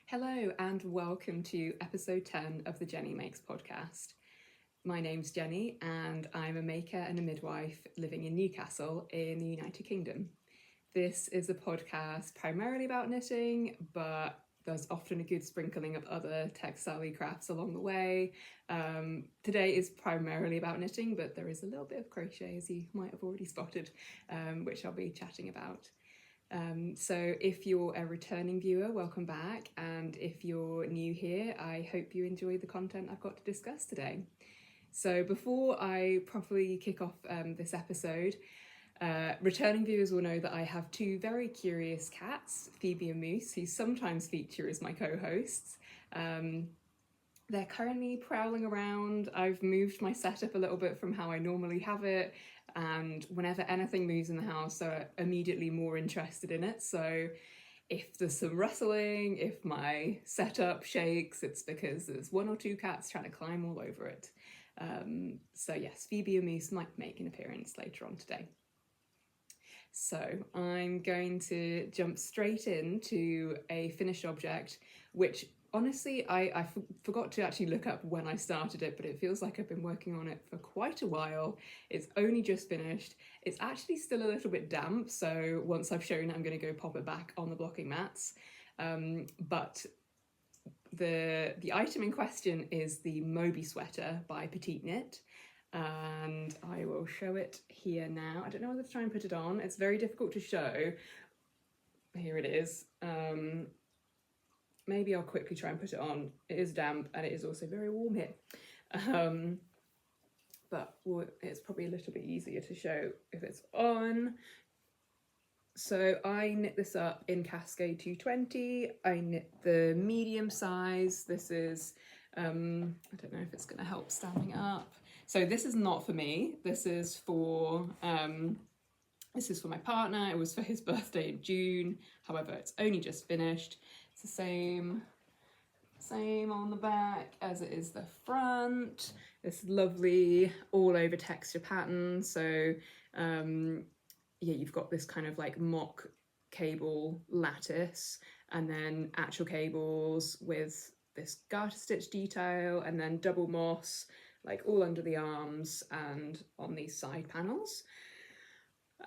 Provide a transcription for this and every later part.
Hello and welcome to episode 10 of the Jenni Makes Podcast. My name's Jenni and I'm a maker and a midwife living in Newcastle in the United Kingdom. This is a podcast primarily about knitting, but there's often a good sprinkling of other textile-y crafts along the way. Today is primarily about knitting, but there is a little bit of crochet, as you might have already spotted, which I'll be chatting about. So if you're a returning viewer, welcome back, and if you're new here, I hope you enjoy the content I've got to discuss today. So before I properly kick off this episode, returning viewers will know that I have two very curious cats, Phoebe and Moose, who sometimes feature as my co-hosts. They're currently prowling around. I've moved my setup a little bit from how I normally have it, and whenever anything moves in the house, they're immediately more interested in it. So if there's some rustling, if my setup shakes, it's because there's one or two cats trying to climb all over it. So yes, Phoebe and Moose might make an appearance later on today. So I'm going to jump straight into a finished object, which honestly, I forgot to actually look up when I started it, but it feels like I've been working on it for quite a while. It's only just finished. It's actually still a little bit damp, so once I've shown it, I'm going to go pop it back on the blocking mats. But the item in question is the Moby Sweater by Petite Knit, and I will show it here now. I don't know whether to try and put it on. It's very difficult to show. Here it is. Maybe I'll quickly try and put it on. It is damp and it is also very warm here. But it's probably a little bit easier to show if it's on. So I knit this up in Cascade 220. I knit the medium size. This is, I don't know if it's going to help standing up. So this is not for me. This is for my partner. It was for his birthday in June. However, it's only just finished. It's the same on the back as it is the front. This lovely all over texture pattern. So yeah, you've got this kind of like mock cable lattice and then actual cables with this garter stitch detail and then double moss like all under the arms and on these side panels.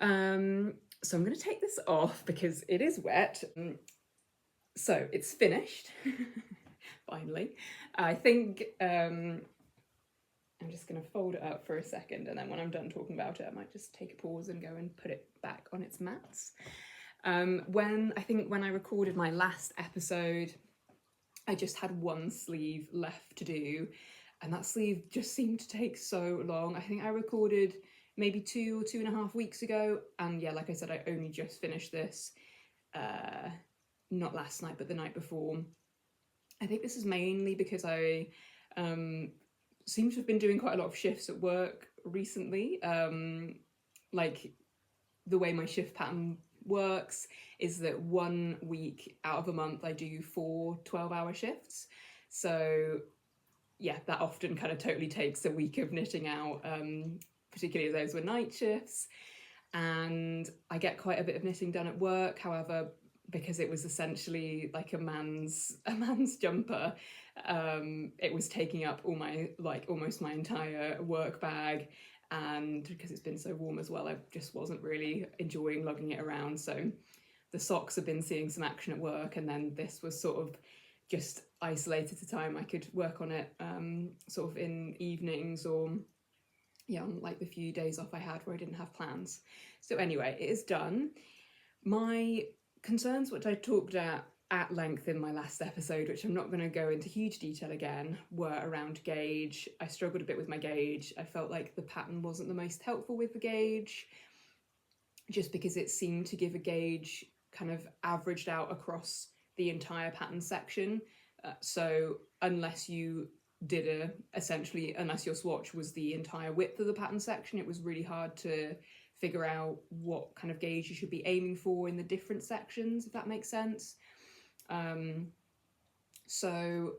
So I'm going to take this off because it is wet. So it's finished, finally. I think I'm just going to fold it up for a second, and then when I'm done talking about it, I might just take a pause and go and put it back on its mats. When I recorded my last episode, I just had one sleeve left to do, and that sleeve just seemed to take so long. I think I recorded maybe 2 or 2.5 weeks ago, and yeah, like I said, I only just finished this. Not last night, but the night before. I think this is mainly because I seem to have been doing quite a lot of shifts at work recently. Like the way my shift pattern works is that 1 week out of a month I do 4 12-hour shifts. So yeah, that often kind of totally takes a week of knitting out, particularly those were night shifts. And I get quite a bit of knitting done at work. However, because it was essentially like a man's jumper, it was taking up all my, like almost my entire work bag, and because it's been so warm as well, I just wasn't really enjoying lugging it around. So the socks have been seeing some action at work, and then this was sort of just isolated to time I could work on it, sort of in evenings or yeah, on like the few days off I had where I didn't have plans. So anyway, it is done. My concerns, which I talked at length in my last episode, which I'm not going to go into huge detail again, were around gauge. I struggled a bit with my gauge. I felt like the pattern wasn't the most helpful with the gauge, just because it seemed to give a gauge kind of averaged out across the entire pattern section. So unless you did unless your swatch was the entire width of the pattern section, it was really hard to figure out what kind of gauge you should be aiming for in the different sections, if that makes sense. So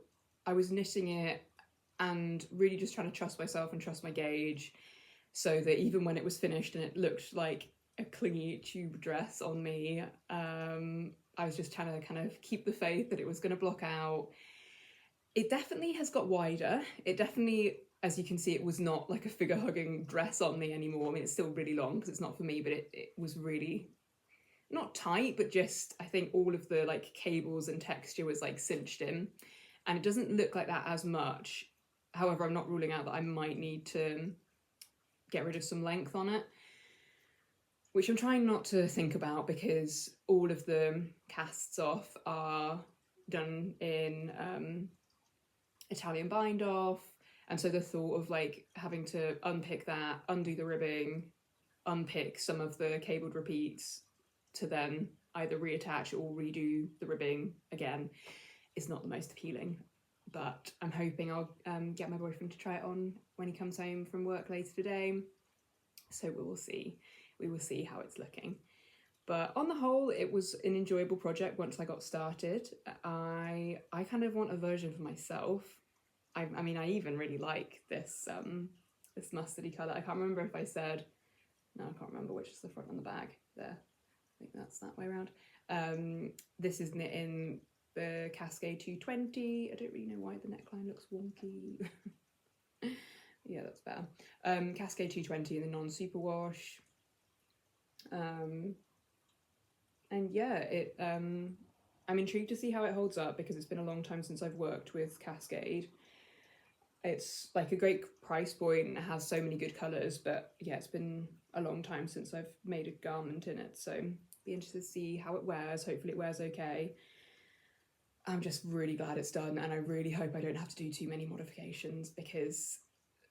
I was knitting it and really just trying to trust myself and trust my gauge, so that even when it was finished and it looked like a clingy tube dress on me, I I was just trying to kind of keep the faith that it was going to block out. It definitely has got wider. It definitely, as you can see, it was not like a figure hugging dress on me anymore. I mean, it's still really long because it's not for me, but it was really not tight, but just, I think all of the like cables and texture was like cinched in, and it doesn't look like that as much. However, I'm not ruling out that I might need to get rid of some length on it, which I'm trying not to think about because all of the casts off are done in Italian bind off, and so the thought of like having to unpick that, undo the ribbing, unpick some of the cabled repeats to then either reattach or redo the ribbing again is not the most appealing. But I'm hoping I'll get my boyfriend to try it on when he comes home from work later today. So we will see. We will see how it's looking. But on the whole, it was an enjoyable project once I got started. I kind of want a version for myself. I mean, I even really like this this mustardy colour. I can't remember if I said... No, I can't remember which is the front and the back. There. I think that's that way around. This is knit in the Cascade 220. I don't really know why the neckline looks wonky. Yeah, that's better. Cascade 220 in the non-superwash. And yeah, I'm intrigued to see how it holds up because it's been a long time since I've worked with Cascade. It's like a great price point and it has so many good colours, but yeah, it's been a long time since I've made a garment in it, so be interested to see how it wears. Hopefully it wears okay. I'm just really glad it's done, and I really hope I don't have to do too many modifications because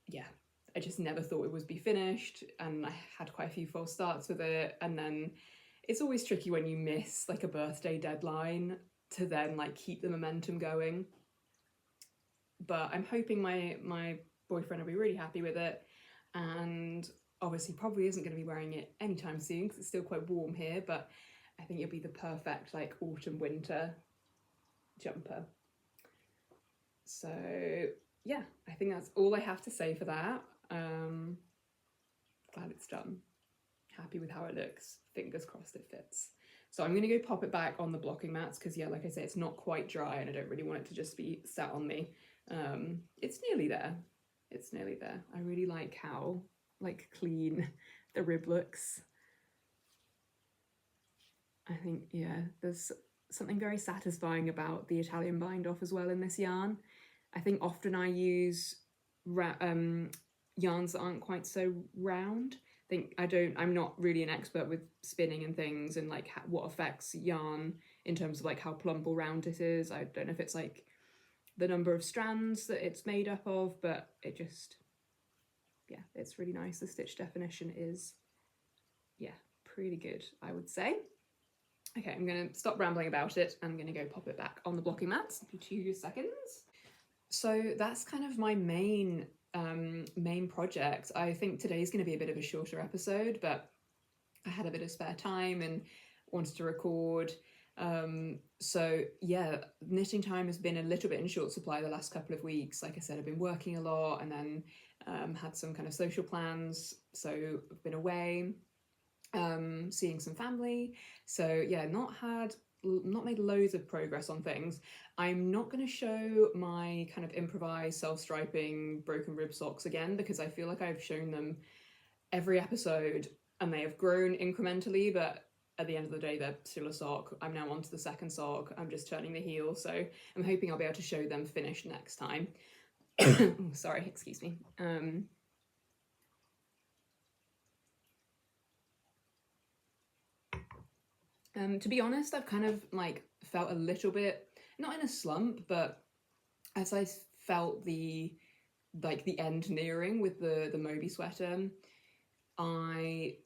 yeah, I just never thought it would be finished, and I had quite a few false starts with it, and then it's always tricky when you miss like a birthday deadline to then like keep the momentum going. But I'm hoping my boyfriend will be really happy with it, and obviously probably isn't going to be wearing it anytime soon because it's still quite warm here, but I think it'll be the perfect like autumn winter jumper. So yeah, I think that's all I have to say for that. Glad it's done. Happy with how it looks. Fingers crossed it fits. So I'm going to go pop it back on the blocking mats because yeah, like I say, it's not quite dry and I don't really want it to just be sat on me. It's nearly there. It's nearly there. I really like how like clean the rib looks. I think, yeah, there's something very satisfying about the Italian bind off as well in this yarn. I think often I use yarns that aren't quite so round. I'm not really an expert with spinning and things and like what affects yarn in terms of like how plump or round it is. I don't know if it's like the number of strands that it's made up of, but it just, yeah, it's really nice. The stitch definition is, yeah, pretty good, I would say. Okay, I'm going to stop rambling about it. I'm going to go pop it back on the blocking mats. 2 seconds. So that's kind of my main project. I think today's going to be a bit of a shorter episode, but I had a bit of spare time and wanted to record. So yeah, knitting time has been a little bit in short supply the last couple of weeks. Like I said, I've been working a lot and then had some kind of social plans, so I've been away, seeing some family. So yeah, not made loads of progress on things. I'm not going to show my kind of improvised self-striping broken rib socks again because I feel like I've shown them every episode and they have grown incrementally, but at the end of the day they're still a sock. I'm now on to the second sock. I'm just turning the heel, so I'm hoping I'll be able to show them finished next time. Oh, sorry, excuse me. To be honest, I've kind of like felt a little bit, not in a slump, but as I felt the end nearing with the Moby Sweater, I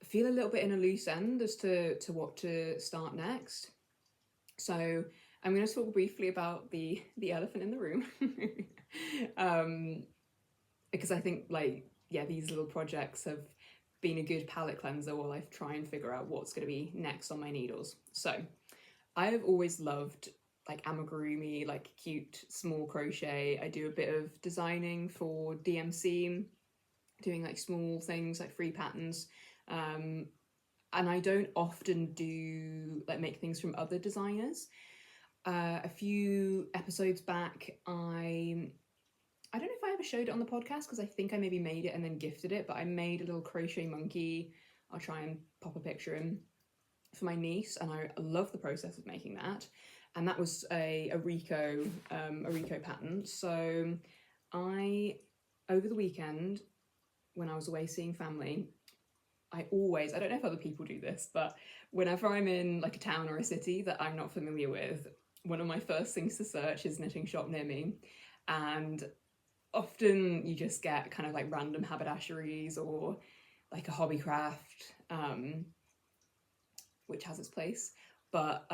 feel a little bit in a loose end as to what to start next. So I'm going to talk briefly about the elephant in the room. Because I think like, yeah, these little projects have been a good palette cleanser while I try and figure out what's going to be next on my needles. So I have always loved like amigurumi, like cute small crochet. I do a bit of designing for DMC, doing like small things like free patterns. and I don't often do like make things from other designers. A few episodes back, I don't know if I ever showed it on the podcast because I think I maybe made it and then gifted it, but I made a little crochet monkey. I'll try and pop a picture in for my niece, and I love the process of making that. And that was a Rico pattern. So over the weekend when I was away seeing family, I don't know if other people do this, but whenever I'm in like a town or a city that I'm not familiar with, one of my first things to search is knitting shop near me. And often you just get kind of like random haberdasheries or like a hobbycraft, which has its place. But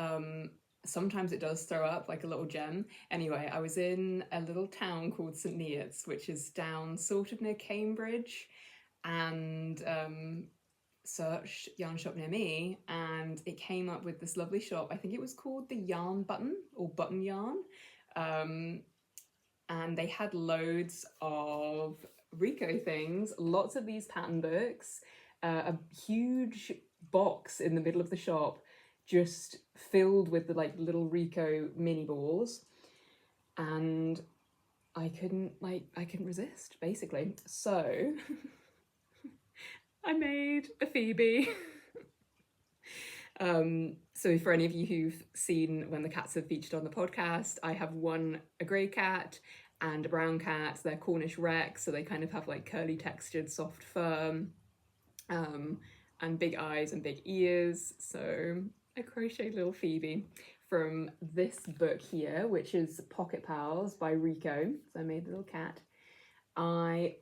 sometimes it does throw up like a little gem. Anyway, I was in a little town called St Neots, which is down sort of near Cambridge, and searched yarn shop near me, and it came up with this lovely shop. I think it was called the Yarn Button or Button Yarn, and they had loads of Rico things, lots of these pattern books, a huge box in the middle of the shop just filled with the like little Rico mini balls, and I couldn't resist basically. So I made a Phoebe. So for any of you who've seen when the cats have featured on the podcast, I have a grey cat and a brown cat. They're Cornish Rex, so they kind of have like curly textured soft fur, and big eyes and big ears. So I crocheted little Phoebe from this book here, which is Pocket Pals by Rico. So I made the little cat. I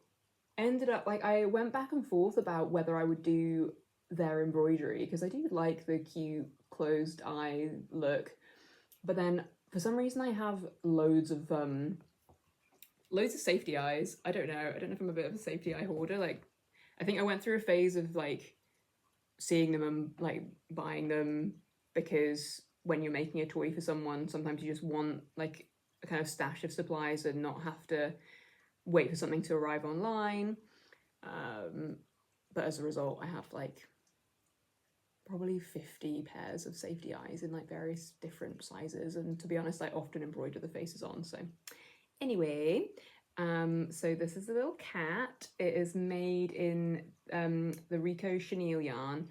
ended up I went back and forth about whether I would do their embroidery because I do like the cute closed eye look, but then for some reason I have loads of safety eyes. I don't know if I'm a bit of a safety eye hoarder. Like I think I went through a phase of like seeing them and like buying them, because when you're making a toy for someone, sometimes you just want like a kind of stash of supplies and not have to wait for something to arrive online. But as a result, I have like probably 50 pairs of safety eyes in like various different sizes, and to be honest, I often embroider the faces on. So anyway, so this is a little cat. It is made in the Rico chenille yarn.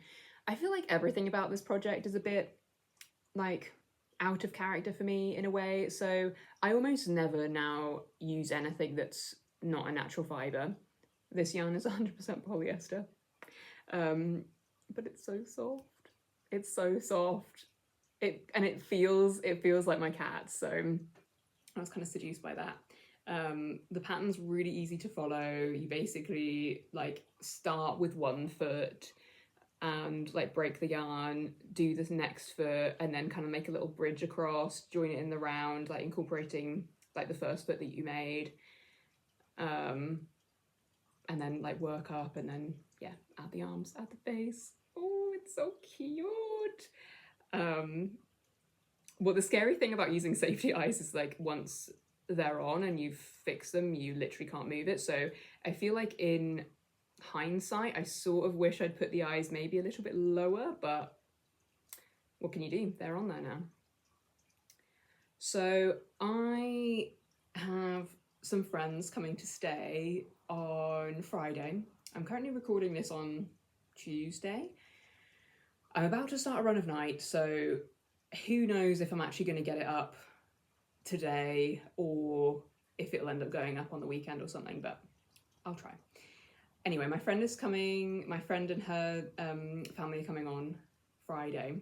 I feel like everything about this project is a bit like out of character for me in a way, so I almost never now use anything that's not a natural fibre. This yarn is 100% polyester, but it's so soft. It's so soft. It feels like my cat, so I was kind of seduced by that. The pattern's really easy to follow. You basically like start with one foot and like break the yarn, do this next foot, and then kind of make a little bridge across, join it in the round, like incorporating like the first foot that you made, and then like work up, and then yeah, add the arms, add the face. Oh, it's so cute. Well, the scary thing about using safety eyes is like once they're on and you've fixed them, you literally can't move it. So I feel like in hindsight, I sort of wish I'd put the eyes maybe a little bit lower, but what can you do? They're on there now. So I have some friends coming to stay on Friday. I'm currently recording this on Tuesday. I'm about to start a run of night, so who knows if I'm actually going to get it up today or if it'll end up going up on the weekend or something, but I'll try. Anyway, my friend is coming. My friend and her family are coming on Friday,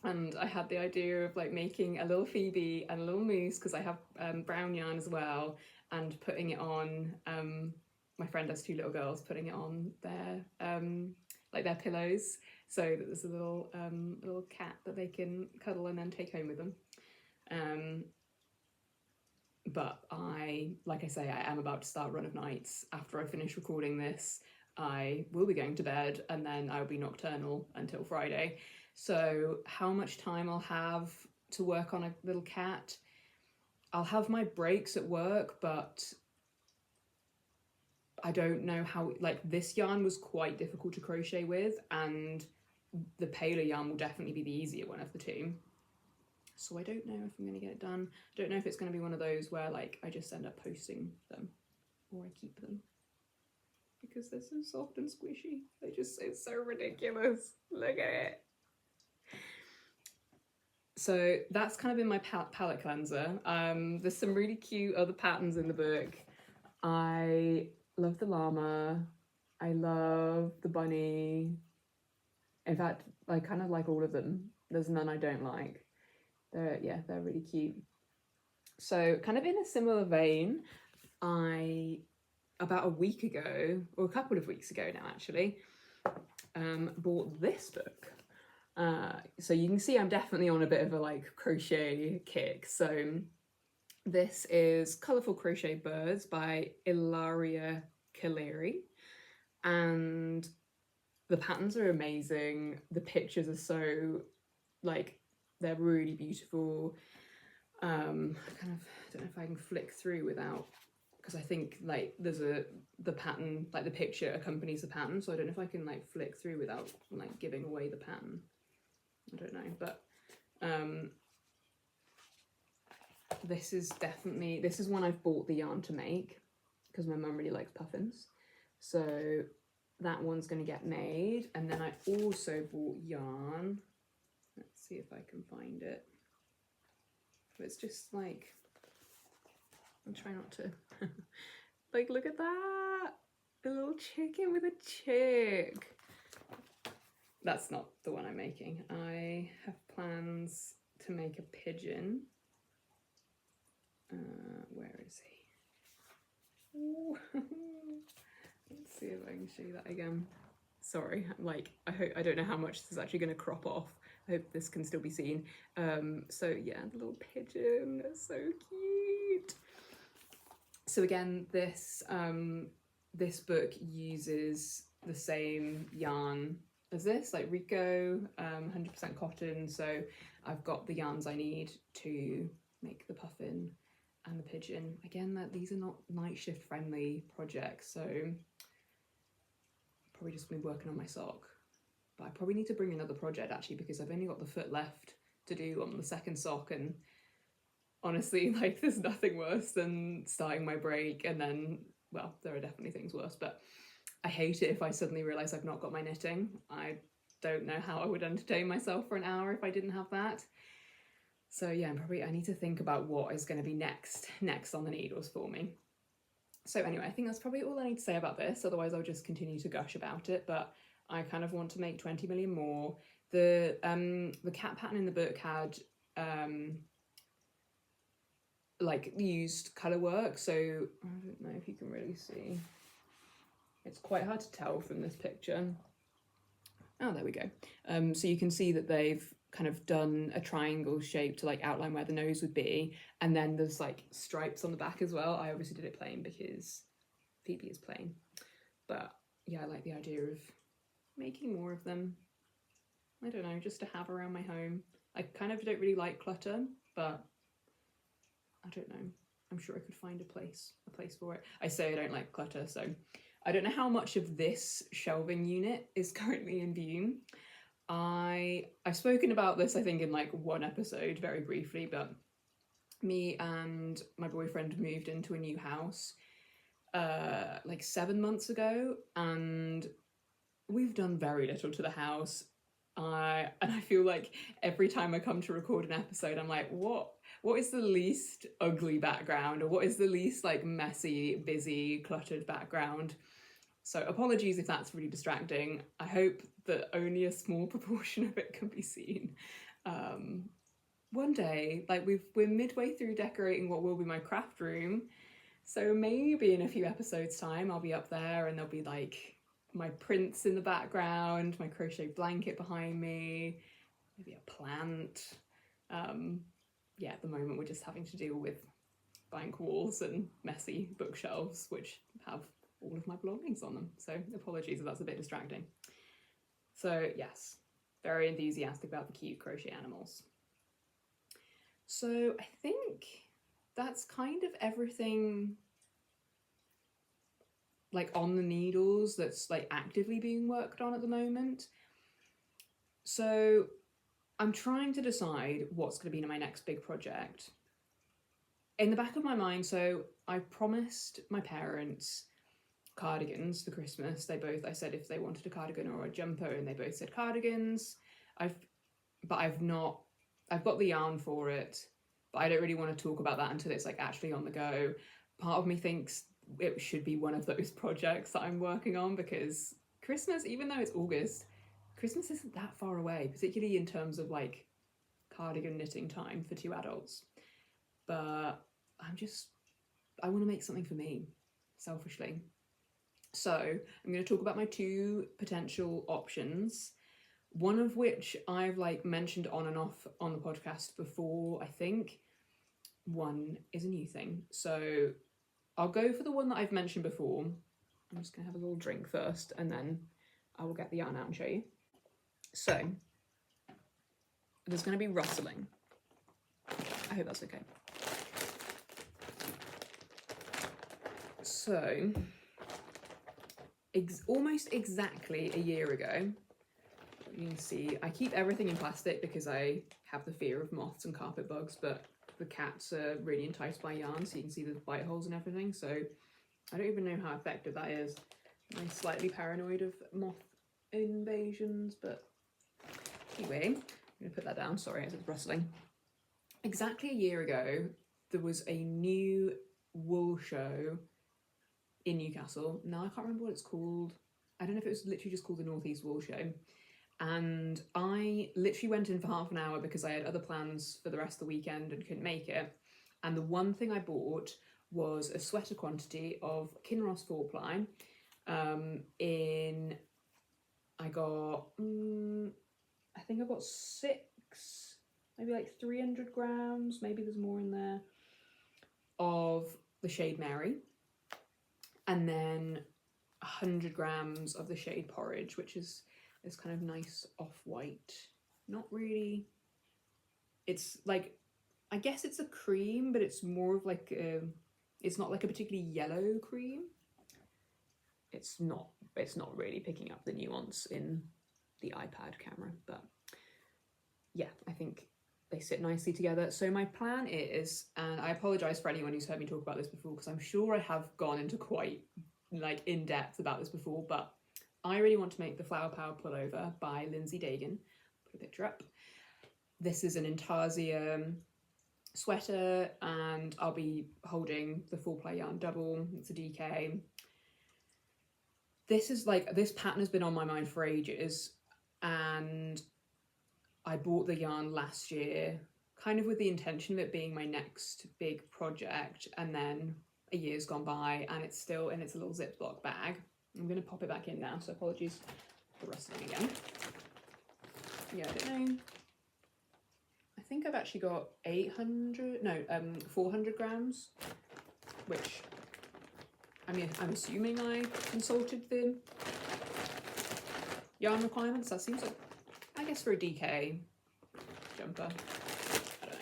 and I had the idea of like making a little Phoebe and a little moose, because I have brown yarn as well, and putting it on. My friend has 2 little girls, putting it on their like their pillows, so that there's a little cat that they can cuddle and then take home with them. But like I say, I am about to start a run of nights. After I finish recording this, I will be going to bed, and then I'll be nocturnal until Friday. So how much time I'll have to work on a little cat? I'll have my breaks at work, but I don't know how, like this yarn was quite difficult to crochet with, and the paler yarn will definitely be the easier one of the two. So I don't know if I'm going to get it done. I don't know if it's going to be one of those where like I just end up posting them or I keep them, because they're so soft and squishy. It's so ridiculous. Look at it. So that's kind of been my palette cleanser. There's some really cute other patterns in the book. I love the llama. I love the bunny. In fact, I kind of like all of them. There's none I don't like. They're really cute. So kind of in a similar vein, I, about a week ago, or a couple of weeks ago now actually, bought this book. So you can see I'm definitely on a bit of a like crochet kick. So this is Colourful Crochet Birds by Ilaria Caliri, and the patterns are amazing. The pictures are so like, they're really beautiful. I kind of don't know if I can flick through without, because I think like there's the pattern, like the picture accompanies the pattern, so I don't know if I can like flick through without like giving away the pattern. I don't know, but this is one I've bought the yarn to make because my mum really likes puffins. So that one's going to get made. And then I also bought yarn. Let's see if I can find it. It's just like, I'll try not to. Like, look at that. A little chicken with a chick. That's not the one I'm making. I have plans to make a pigeon. Where is he? Ooh. Let's see if I can show you that again. Sorry, like I don't know how much this is actually going to crop off. I hope this can still be seen. So yeah, the little pigeon, that's so cute. So again, this book uses the same yarn as this, like Rico, 100% cotton. So I've got the yarns I need to make the puffin and the pigeon. Again, these are not night shift friendly projects, so probably just been working on my sock. But I probably need to bring another project actually, because I've only got the foot left to do on the second sock, and honestly, like, there's nothing worse than starting my break and then, well, there are definitely things worse, but I hate it if I suddenly realise I've not got my knitting. I don't know how I would entertain myself for an hour if I didn't have that. So yeah, I need to think about what is going to be next on the needles for me. So anyway, I think that's probably all I need to say about this, otherwise I'll just continue to gush about it, but I kind of want to make 20 million more. The cat pattern in the book had like used colour work, so I don't know if you can really see. It's quite hard to tell from this picture. Oh, there we go. So you can see that they've kind of done a triangle shape to like outline where the nose would be, and then there's like stripes on the back as well. I obviously did it plain because Phoebe is plain, but yeah, I like the idea of making more of them. I don't know, just to have around my home. I kind of don't really like clutter, but I don't know, I'm sure I could find a place for it. I say I don't like clutter, so I don't know how much of this shelving unit is currently in view. I've spoken about this, I think, in like one episode very briefly, but me and my boyfriend moved into a new house like 7 months ago, and we've done very little to the house. And I feel like every time I come to record an episode, I'm like, what is the least ugly background, or what is the least like messy, busy, cluttered background? So apologies if that's really distracting. I hope that only a small proportion of it can be seen. One day, like we're midway through decorating what will be my craft room, so maybe in a few episodes time I'll be up there and there'll be like my prints in the background, my crochet blanket behind me, maybe a plant. Yeah, at the moment we're just having to deal with blank walls and messy bookshelves which have all of my belongings on them, so apologies if that's a bit distracting. So yes, very enthusiastic about the cute crochet animals. So I think that's kind of everything like on the needles that's like actively being worked on at the moment. So I'm trying to decide what's going to be my next big project. In the back of my mind, so I promised my parents cardigans for Christmas. I said if they wanted a cardigan or a jumper, and they both said cardigans. I've got the yarn for it, but I don't really want to talk about that until it's like actually on the go. Part of me thinks it should be one of those projects that I'm working on, because Christmas, even though it's August, Christmas isn't that far away, particularly in terms of like cardigan knitting time for 2 adults. But I want to make something for me, selfishly. So I'm going to talk about my 2 potential options, one of which I've like mentioned on and off on the podcast before, I think. One is a new thing. So I'll go for the one that I've mentioned before. I'm just going to have a little drink first, and then I will get the yarn out and show you. So there's going to be rustling. I hope that's okay. So almost exactly a year ago, you can see I keep everything in plastic because I have the fear of moths and carpet bugs, but the cats are really enticed by yarn, so you can see the bite holes and everything. So I don't even know how effective that is. I'm slightly paranoid of moth invasions, but anyway, I'm going to put that down. Sorry, as it's rustling. Exactly a year ago, there was a new wool show in Newcastle. Now I can't remember what it's called. I don't know if it was literally just called the Northeast Wool Show. And I literally went in for half an hour because I had other plans for the rest of the weekend and couldn't make it. And the one thing I bought was a sweater quantity of Kinross 4-ply. I think I got 6, maybe like 300 grams, maybe there's more in there, of the shade Mary. And then 100 grams of the shade Porridge, which is this kind of nice off-white. Not really, it's like, I guess it's a cream, but it's more of like it's not like a particularly yellow cream. It's not really picking up the nuance in the iPad camera, but yeah, I think they sit nicely together. So my plan is, and I apologise for anyone who's heard me talk about this before, because I'm sure I have gone into quite like in depth about this before, but I really want to make the Flower Power pullover by Lindsay Degen. Put a picture up. This is an Intarsia sweater, and I'll be holding the 4-ply yarn double. It's a DK. This pattern has been on my mind for ages, and I bought the yarn last year, kind of with the intention of it being my next big project, and then a year's gone by and it's still in its little Ziploc bag. I'm going to pop it back in now, so apologies for rustling again. Yeah, I don't know. I think I've actually got 400 grams, which, I mean, I'm assuming I consulted the yarn requirements. That seems like, I guess for a DK jumper, I don't know.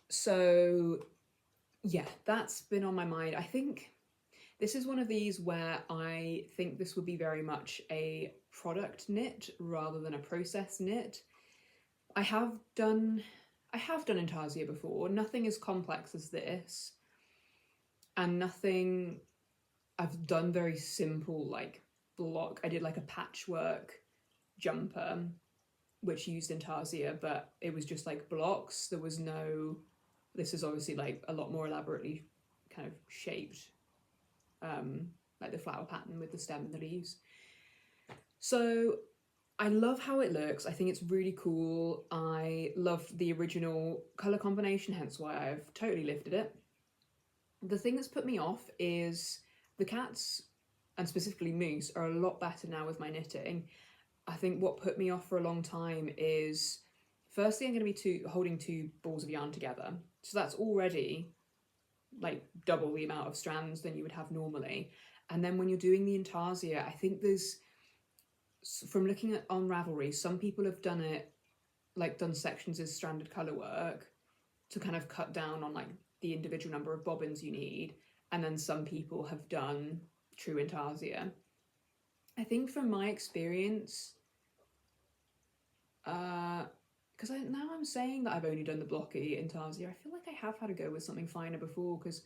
So yeah, that's been on my mind. I think this is one of these where I think this would be very much a product knit rather than a process knit. I have done Intarsia before, nothing as complex as this, and nothing, I've done very simple like block. I did like a patchwork jumper which used Intarsia, but it was just like blocks. There was no, this is obviously like a lot more elaborately kind of shaped, like the flower pattern with the stem and the leaves. So I love how it looks. I think it's really cool. I love the original colour combination, hence why I've totally lifted it. The thing that's put me off is the cats, and specifically Moose, are a lot better now with my knitting. I think what put me off for a long time is, firstly, I'm going to be holding 2 balls of yarn together. So that's already like double the amount of strands than you would have normally. And then when you're doing the Intarsia, I think there's, from looking at on Ravelry, some people have done it, like done sections as stranded colour work to kind of cut down on like the individual number of bobbins you need. And then some people have done true Intarsia. I think from my experience, because now I'm saying that I've only done the blocky intarsia, I feel like I have had to go with something finer before, because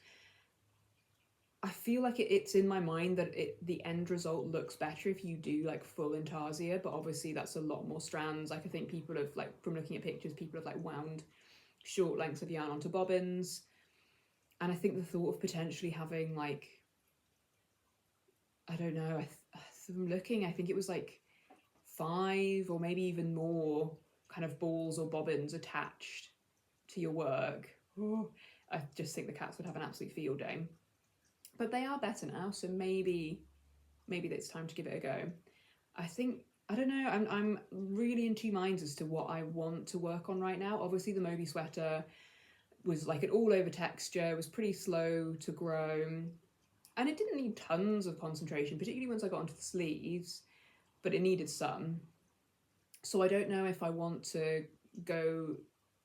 I feel like it's in my mind that the end result looks better if you do like full intarsia, but obviously that's a lot more strands. Like I think people have, like, from looking at pictures, people have like wound short lengths of yarn onto bobbins, and I think the thought of potentially having, like, I don't know, I'm looking, I think it was like 5 or maybe even more kind of balls or bobbins attached to your work. Oh, I just think the cats would have an absolute field day. But they are better now, so maybe it's time to give it a go. I think, I don't know, I'm really in two minds as to what I want to work on right now. Obviously the Moby Sweater was like an all over texture, was pretty slow to grow, and it didn't need tons of concentration, particularly once I got onto the sleeves, but it needed some. So I don't know if I want to go,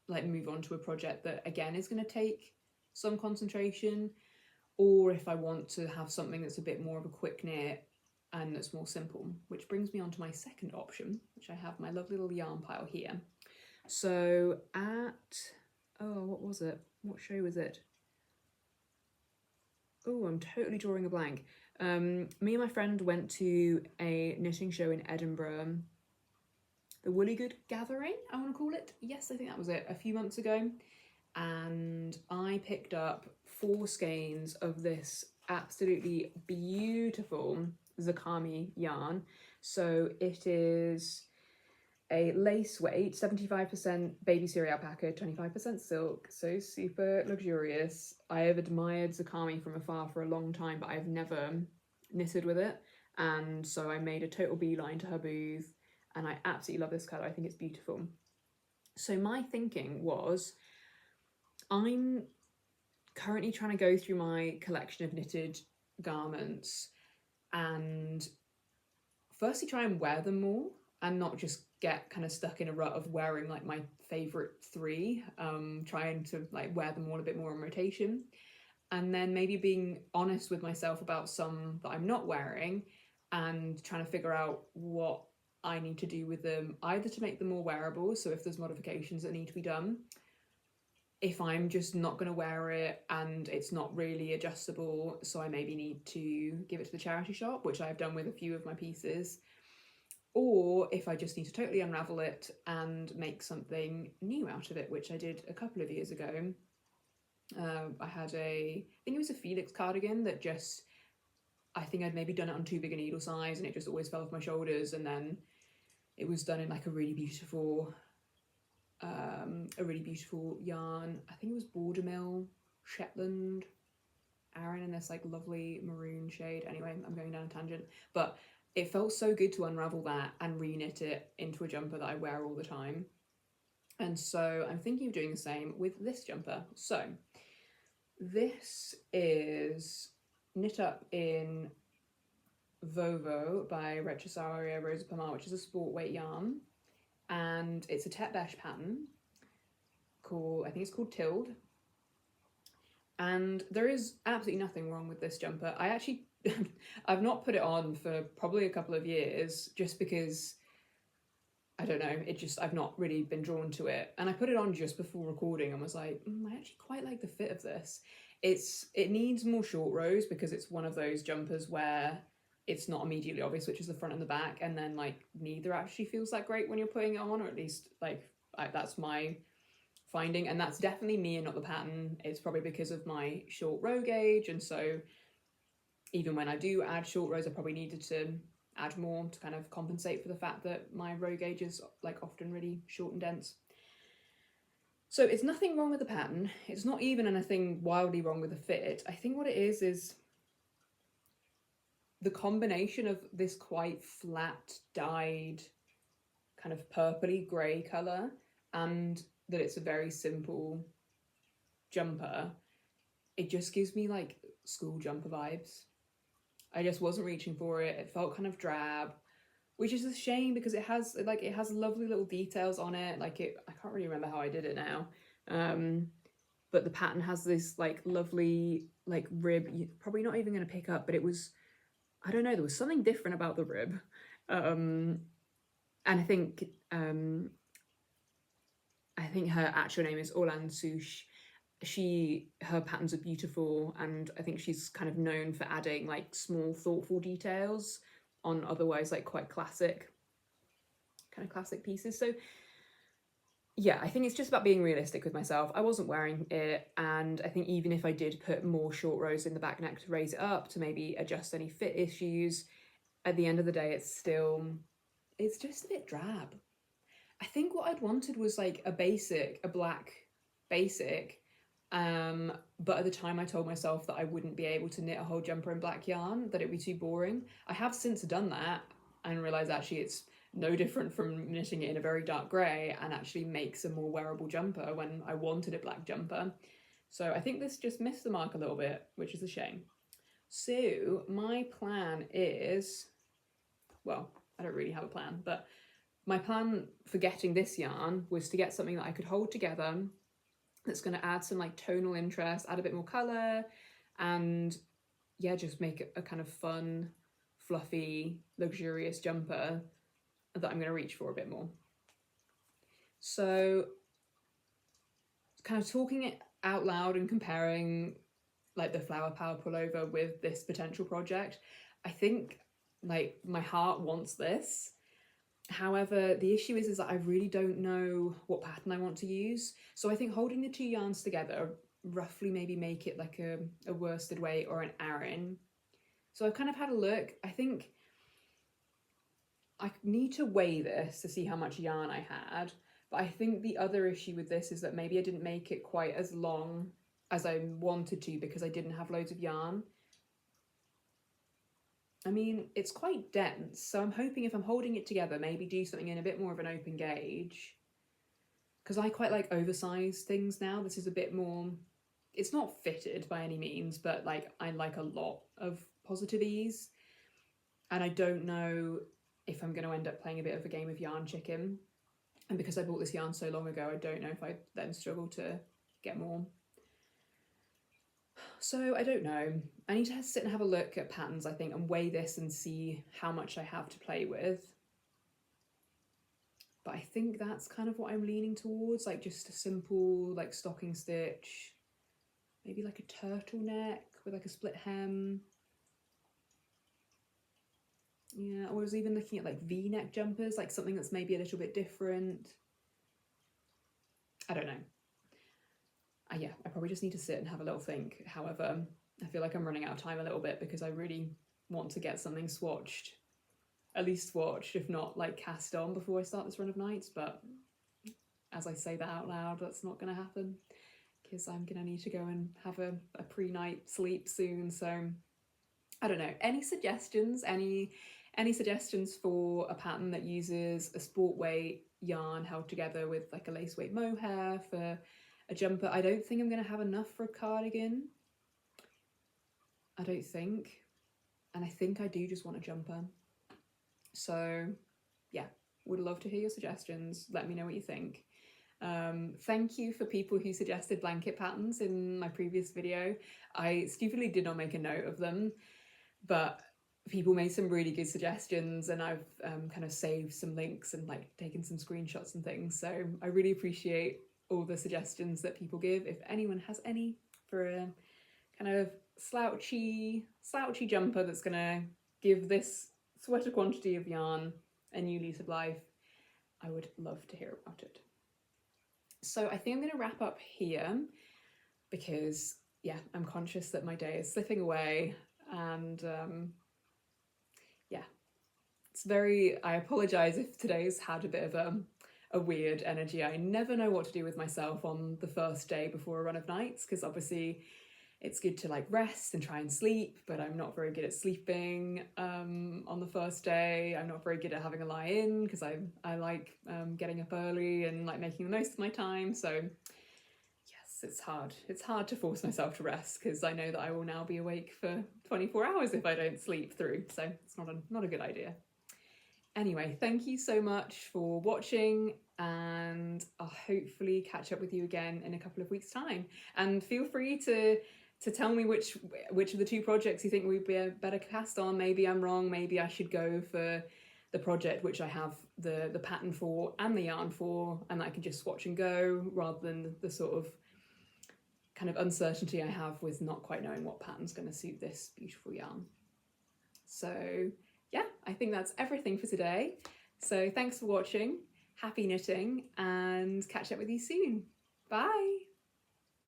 like, move on to a project that again is going to take some concentration, or if I want to have something that's a bit more of a quick knit and that's more simple, which brings me on to my second option, which I have my lovely little yarn pile here. So what was it? What show was it? Oh, I'm totally drawing a blank. Me and my friend went to a knitting show in Edinburgh, the Woollygood Gathering, I want to call it. Yes, I think that was it, a few months ago. And I picked up 4 skeins of this absolutely beautiful Zakami yarn. So it is a lace weight, 75% baby suri alpaca, 25% silk, so super luxurious. I have admired Zakami from afar for a long time, but I've never knitted with it. And so I made a total beeline to her booth, and I absolutely love this colour. I think it's beautiful. So my thinking was, I'm currently trying to go through my collection of knitted garments and firstly try and wear them more and not just get kind of stuck in a rut of wearing like my favourite 3, trying to like wear them all a bit more on rotation, and then maybe being honest with myself about some that I'm not wearing and trying to figure out what I need to do with them, either to make them more wearable, so if there's modifications that need to be done, if I'm just not going to wear it and it's not really adjustable, so I maybe need to give it to the charity shop, which I've done with a few of my pieces, or if I just need to totally unravel it and make something new out of it, which I did a couple of years ago. I had I think it was a Felix cardigan that just, I think I'd maybe done it on too big a needle size and it just always fell off my shoulders, and then it was done in like a really beautiful yarn. I think it was Border Mill, Shetland, Aran, in this like lovely maroon shade. Anyway, I'm going down a tangent, but it felt so good to unravel that and re-knit it into a jumper that I wear all the time. And so I'm thinking of doing the same with this jumper. So this is knit up in Vovo by Ricorumi Rosa Pomar, which is a sport weight yarn, and it's a Tet Besh pattern called, I think it's called Tilde. And there is absolutely nothing wrong with this jumper. I actually I've not put it on for probably a couple of years, just because I don't know, I've not really been drawn to it. And I put it on just before recording and was like, I actually quite like the fit of this. It needs more short rows because it's one of those jumpers where it's not immediately obvious which is the front and the back, and then like neither actually feels that great when you're putting it on, or at least like that's my finding, and that's definitely me and not the pattern. It's probably because of my short row gauge, and so even when I do add short rows, I probably needed to add more to kind of compensate for the fact that my row gauge is like often really short and dense. So it's nothing wrong with the pattern. It's not even anything wildly wrong with the fit. I think what it is the combination of this quite flat dyed kind of purpley grey colour, and that it's a very simple jumper. It just gives me like school jumper vibes. I just wasn't reaching for it. It felt kind of drab, which is a shame because it has lovely little details on it. I can't really remember how I did it now. But the pattern has this like lovely like rib, you're probably not even going to pick up, but it was I don't know, there was something different about the rib. And I think her actual name is Orlan Souche. Her patterns are beautiful, and I think she's kind of known for adding like small thoughtful details on otherwise like quite classic pieces. So yeah, I think it's just about being realistic with myself. I wasn't wearing it, and I think even if I did put more short rows in the back neck to raise it up to maybe adjust any fit issues, at the end of the day it's just a bit drab. I think what I'd wanted was like a black basic, but at the time I told myself that I wouldn't be able to knit a whole jumper in black yarn, that it'd be too boring. I have since done that and realised actually it's no different from knitting it in a very dark grey, and actually makes a more wearable jumper when I wanted a black jumper. So I think this just missed the mark a little bit, which is a shame. So my plan is, well, I don't really have a plan, but my plan for getting this yarn was to get something that I could hold together, that's going to add some like tonal interest, add a bit more colour, and yeah, just make it a kind of fun, fluffy, luxurious jumper that I'm going to reach for a bit more. So kind of talking it out loud and comparing like the Flower Power pullover with this potential project, I think like my heart wants this. However, the issue is that I really don't know what pattern I want to use. So I think holding the two yarns together, roughly maybe make it like a worsted weight or an Aran. So I've kind of had a look. I think I need to weigh this to see how much yarn I had. But I think the other issue with this is that maybe I didn't make it quite as long as I wanted to because I didn't have loads of yarn. I mean, it's quite dense, so I'm hoping if I'm holding it together, maybe do something in a bit more of an open gauge. Because I quite like oversized things now. This is a bit more, it's not fitted by any means, but like I like a lot of positive ease. And I don't know if I'm going to end up playing a bit of a game of yarn chicken. And because I bought this yarn so long ago, I don't know if I then struggle to get more. So I don't know. I need to sit and have a look at patterns, I think, and weigh this and see how much I have to play with. But I think that's kind of what I'm leaning towards, like just a simple like stocking stitch, maybe like a turtleneck with like a split hem. Yeah, I was even looking at like V-neck jumpers, like something that's maybe a little bit different. I don't know. Yeah, I probably just need to sit and have a little think. However, I feel like I'm running out of time a little bit because I really want to get something swatched, at least swatched, if not like cast on before I start this run of nights. But as I say that out loud, that's not going to happen because I'm going to need to go and have a pre-night sleep soon. So I don't know. Any suggestions? Any suggestions for a pattern that uses a sport weight yarn held together with like a lace weight mohair for a jumper? I don't think I'm going to have enough for a cardigan. I don't think. And I think I do just want a jumper. So yeah, would love to hear your suggestions. Let me know what you think. Thank you for people who suggested blanket patterns in my previous video. I stupidly did not make a note of them, but people made some really good suggestions, and I've kind of saved some links and like taken some screenshots and things. So I really appreciate all the suggestions that people give. If anyone has any for a kind of slouchy jumper that's gonna give this sweater quantity of yarn a new lease of life, I would love to hear about it. So I think I'm going to wrap up here because yeah, I'm conscious that my day is slipping away, and yeah, it's I apologize if today's had a bit of a weird energy. I never know what to do with myself on the first day before a run of nights, because obviously it's good to like rest and try and sleep, but I'm not very good at sleeping on the first day. I'm not very good at having a lie in because I like getting up early and like making the most of my time. So yes, it's hard. It's hard to force myself to rest because I know that I will now be awake for 24 hours if I don't sleep through. So it's not a good idea. Anyway, thank you so much for watching, and I'll hopefully catch up with you again in a couple of weeks' time. And feel free to to tell me which of the two projects you think would be a better cast on. Maybe I'm wrong, maybe I should go for the project which I have the pattern for and the yarn for, and I can just swatch and go, rather than the sort of kind of uncertainty I have with not quite knowing what pattern's going to suit this beautiful yarn. So yeah, I think that's everything for today. So thanks for watching, happy knitting, and catch up with you soon. Bye!